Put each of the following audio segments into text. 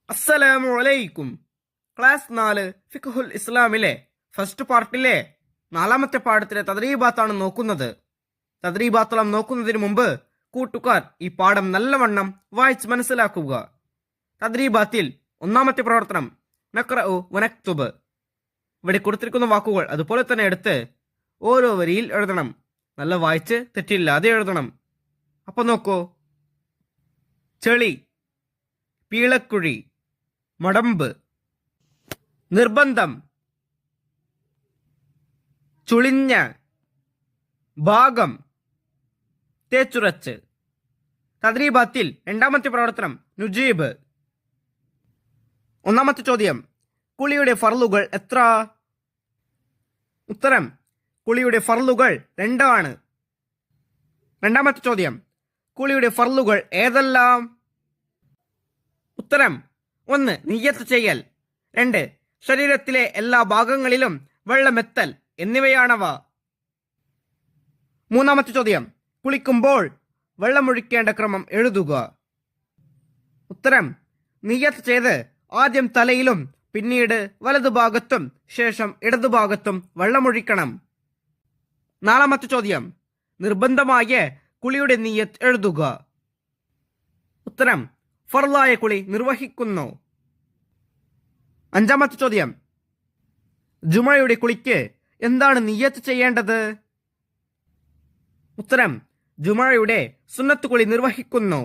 അസ്സലാമു അലൈക്കും. ക്ലാസ് 4 ഫിഖ്ഹുൽ ഇസ്ലാമിലെ ഫസ്റ്റ് പാർട്ടിലെ 4ാമത്തെ പാഠത്തിലെ തദ്രീബാത്താണ് നോക്കുന്നത്. തദ്രീബാത്തെല്ലാം നോക്കുന്നതിന് മുമ്പ് കൂട്ടുകാർ ഈ പാഠം നല്ലവണ്ണം വായിച്ച് മനസ്സിലാക്കുക. തദ്രീബാത്തിൽ 1ാമത്തെ പ്രവർത്തനം നഖ്റഉ വനക്തുബ്. ഇവിടെ കൊടുത്തിരിക്കുന്ന വാക്കുകൾ അതുപോലെ തന്നെ എടുത്ത് ഓരോ വരിയിൽ എഴുതണം. നല്ല വായിച്ച് തെറ്റില്ലാതെ എഴുതണം. അപ്പൊ നോക്കൂ: ചെളി, പീളക്കുഴി, മടമ്പ്, നിർബന്ധം, ചുളിഞ്ഞ, ഭാഗം, തേച്ചുറച്ച്. തദ്രീബാത്തിൽ 2ാമത്തെ പ്രവർത്തനം നുജീബ്. 1ാമത്തെ ചോദ്യം: കുളിയുടെ ഫർളുകൾ എത്ര? ഉത്തരം: കുളിയുടെ ഫർളുകൾ 2 ആണ്. 2ാമത്തെ ചോദ്യം: കുളിയുടെ ഫർളുകൾ ഏതെല്ലാം? ഉത്തരം: 1. നിയ്യത്ത് ചെയ്യൽ. 2. ശരീരത്തിലെ എല്ലാ ഭാഗങ്ങളിലും വെള്ളമെത്തൽ എന്നിവയാണവ. 3ാമത്തെ ചോദ്യം: കുളിക്കുമ്പോൾ വെള്ളമൊഴിക്കേണ്ട ക്രമം എഴുതുക. ഉത്തരം: നിയ്യത്ത് ചെയ്ത് ആദ്യം തലയിലും പിന്നീട് വലതുഭാഗത്തും ശേഷം ഇടതുഭാഗത്തും വെള്ളമൊഴിക്കണം. 4ാമത്തെ ചോദ്യം: നിർബന്ധമായ കുളിയുടെ നിയ്യത്ത് എഴുതുക. ഉത്തരം: ഫർളായ കുളി നിർവഹിക്കുന്നു. 5ാമത്തെ ചോദ്യം: ജുമയുടെ കുളിക്ക് എന്താണ് നിയ്യത്ത് ചെയ്യേണ്ടത്? ഉത്തരം: ജുമയുടെ സുന്നത്ത് കുളി നിർവഹിക്കുന്നു.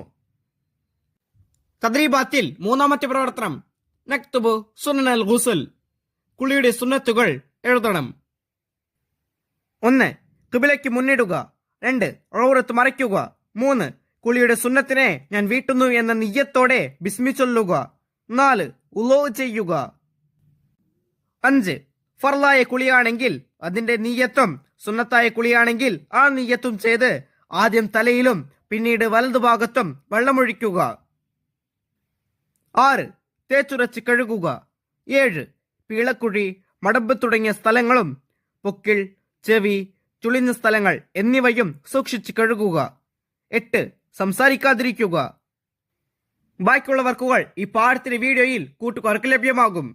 തദ്രീബാത്തിൽ 3ാമത്തെ പ്രവർത്തനം നക്തുബു സുന്നൽ ഗുസ്ൽ. കുളിയുടെ സുന്നത്തുകൾ എഴുതണം. 1. ഖിബിലയ്ക്ക് മുന്നിടുക. 2. ഔറത്ത് മറയ്ക്കുക. 3. കുളിയുടെ സുന്നത്തിനെ ഞാൻ വീട്ടുന്നു എന്ന നിയ്യത്തോടെ ബിസ്മി ചൊല്ലുക. 4. ഉളൂ ചെയ്യുക. 5. ഫർളായ കുളിയാണെങ്കിൽ അതിന്റെ നിയ്യത്തും സുന്നത്തായ കുളിയാണെങ്കിൽ ആ നിയ്യത്തും ചെയ്ത് ആദ്യം തലയിലും പിന്നീട് വലതുഭാഗത്തും വെള്ളമൊഴിക്കുക. 6. തേച്ചുരച്ച് കഴുകുക. 7. പീളക്കുഴി, മടമ്പ് തുടങ്ങിയ സ്ഥലങ്ങളും പൊക്കിൾ, ചെവി, ചുളിഞ്ഞ സ്ഥലങ്ങൾ എന്നിവയും സൂക്ഷിച്ച് കഴുകുക. 8. സംസാരിക്കാതിരിക്കുക. ബാക്കിയുള്ള വർക്കുകൾ ഈ പാഠത്തിലെ വീഡിയോയിൽ കൂട്ടുകാർക്ക് ലഭ്യമാകും.